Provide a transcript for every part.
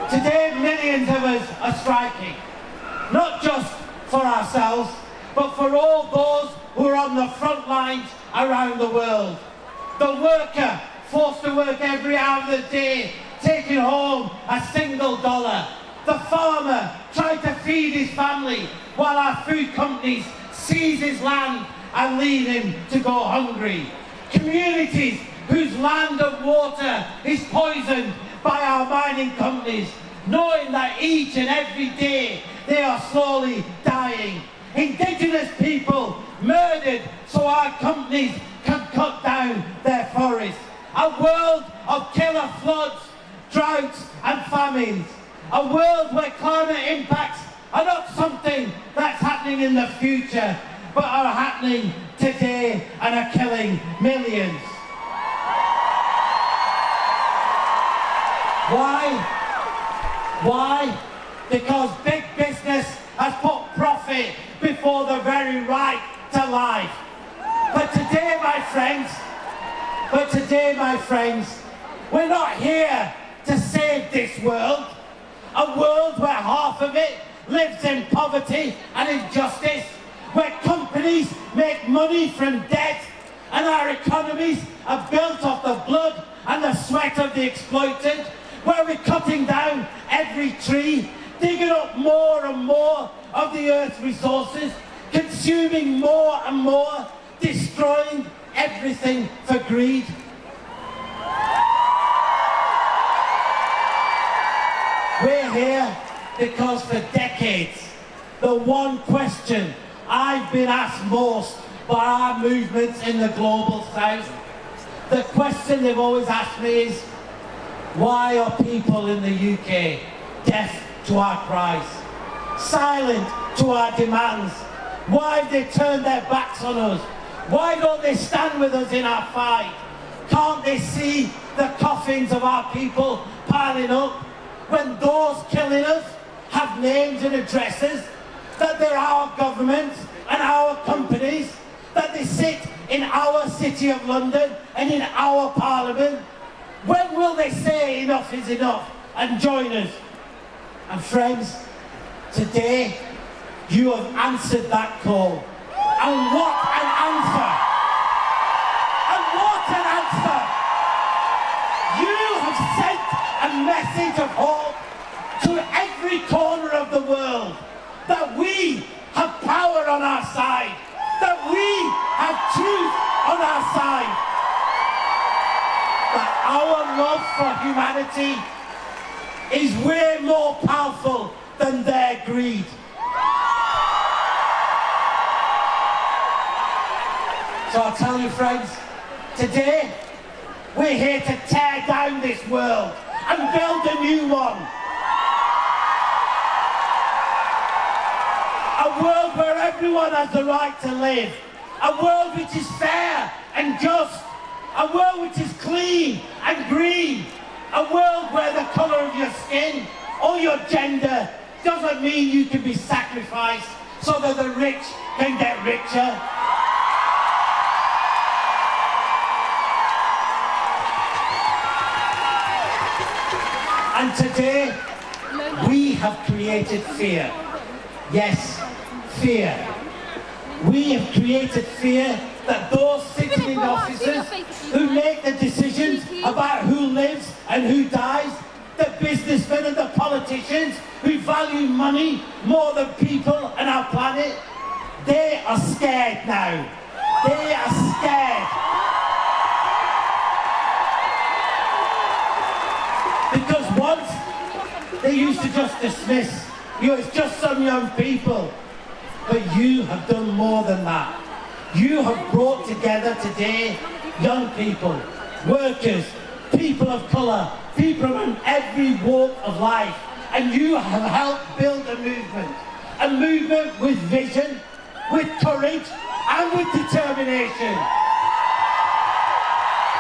Today, millions of us are striking, not just for ourselves, but for all those who are on the front lines around the world. The worker forced to work every hour of the day, taking home a single dollar. The farmer trying to feed his family while our food companies seize his land and leave him to go hungry. Communities whose land and water is poisoned by our mining companies, knowing that each and every day they are slowly dying. Indigenous people murdered so our companies can cut down their forests. A world of killer floods, droughts and famines. A world where climate impacts are not something that's happening in the future, but are happening today and are killing millions. Why? Because big business has put profit before the very right to life. But today, my friends, we're not here to save this world. A world where half of it lives in poverty and injustice, where companies make money from debt and our economies are built off the blood and the sweat of the exploited, where we're cutting down every tree, digging up more and more of the earth's resources, consuming more and more, destroying everything for greed. We're here because for decades, the one question I've been asked most by our movements in the global south, the question they've always asked me is, why are people in the UK deaf to our cries, silent to our demands? Why have they turned their backs on us? Why don't they stand with us in our fight? Can't they see the coffins of our people piling up when those killing us have names and addresses, that they're our governments and our companies, that they sit in our city of London and in our parliament? When will they say enough is enough and join us? And friends, today you have answered that call. And what an answer! And what an answer! You have sent a message of hope to every corner of the world, that we have power on our side, that we have truth on our side, that our love for humanity is way more powerful than their greed. So I'll tell you, friends, today we're here to tear down this world and build a new one. A world where everyone has the right to live. A world which is fair and just. A world which is clean and green. A world where the colour of your skin or your gender doesn't mean you can be sacrificed so that the rich can get richer. And today, we have created fear. Yes, fear. We have created fear that those sitting in offices who make the decisions about who lives and who dies, the businessmen and the politicians who value money more than people and our planet, they are scared now. They are scared. Because once they used to just dismiss, it's just some young people. But you have done more than that. You have brought together today young people, workers, people of colour, people from every walk of life. And you have helped build a movement with vision, with courage and with determination.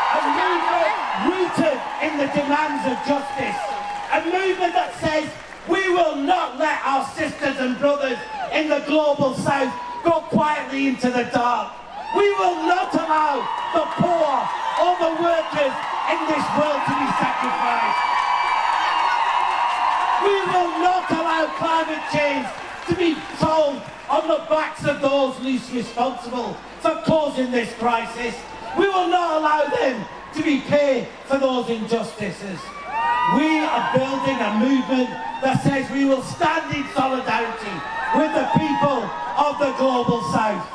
A movement rooted in the demands of justice. A movement that says we will not let our sisters and brothers in the global south go quietly into the dark. We will not allow the poor or the workers in this world to be sacrificed. We will not allow climate change to be solved on the backs of those least responsible for causing this crisis. We will not allow them to be paid for those injustices. We are building a movement that says we will stand in solidarity with the people of the Global South.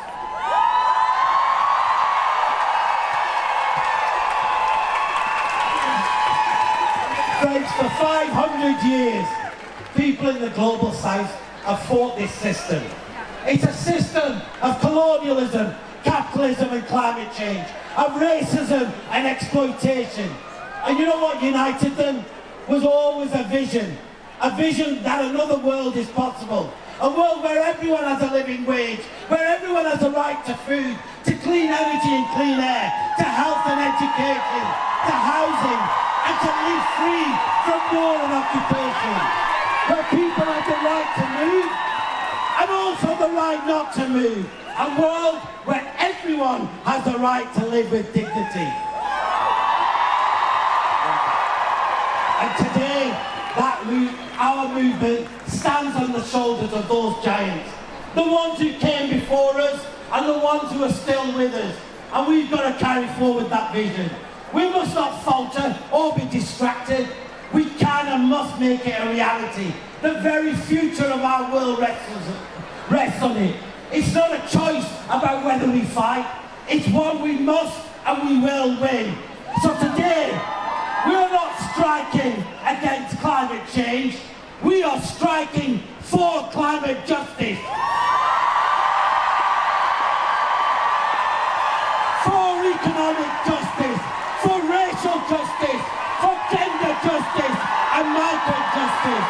Friends, for 500 years, people in the Global South have fought this system. It's a system of colonialism, capitalism and climate change, of racism and exploitation. And you know what united them? Was always a vision that another world is possible. A world where everyone has a living wage, where everyone has a right to food, to clean energy and clean air, to health and education, to housing, and to live free from war and occupation. Where people have the right to move, and also the right not to move. A world where everyone has the right to live with dignity. And today, our movement stands on the shoulders of those giants. The ones who came before us and the ones who are still with us. And we've got to carry forward that vision. We must not falter or be distracted. We can and must make it a reality. The very future of our world rests on it. It's not a choice about whether we fight. It's one we must and we will win. So today, we are not striking against climate change. We are striking for climate justice. For economic justice, for racial justice, for gender justice and migrant justice,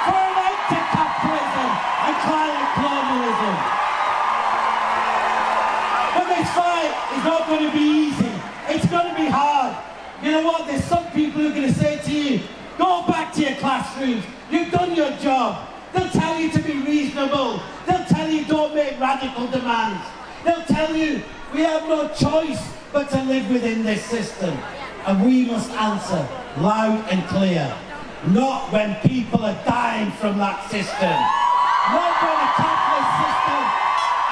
for an end to capitalism and climate colonialism. But this fight is not going to be easy. It's going to be hard. You know what? There's some people who are going to say to you, go back to your classrooms. You've done your job. They'll tell you to be reasonable. They'll tell you don't make radical demands. They'll tell you we have no choice but to live within this system. And we must answer loud and clear. Not when people are dying from that system. Not when a capitalist system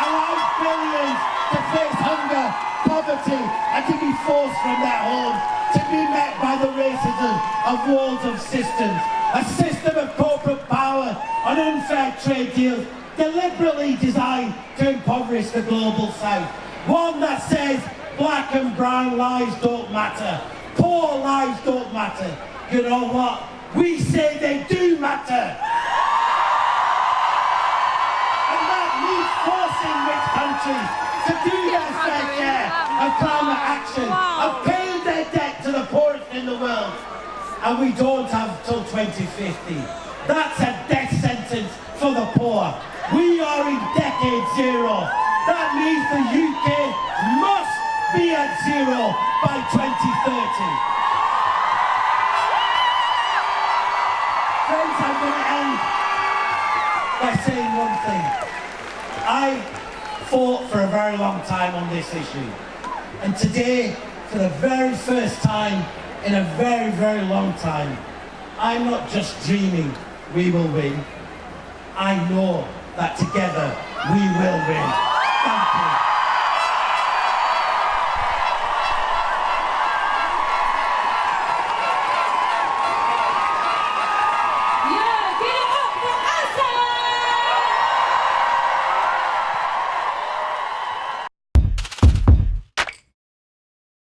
allows billions to face hunger, poverty, and to be forced from their homes, to be met by the racism of walls of systems. A system of corporate power and unfair trade deals deliberately designed to impoverish the Global South. One that says black and brown lives don't matter, poor lives don't matter. You know what? We say they do matter. And that means forcing rich countries to do their fair share of climate action, of paying their debt to the poorest in the world. And we don't have till 2050. That's a death sentence for the poor. We are in decade zero. That means the UK must be at zero by 2030. Friends, I'm going to end by saying one thing. I fought for a very long time on this issue. And today, for the very first time in a very, very long time, I'm not just dreaming we will win. I know that together we will win.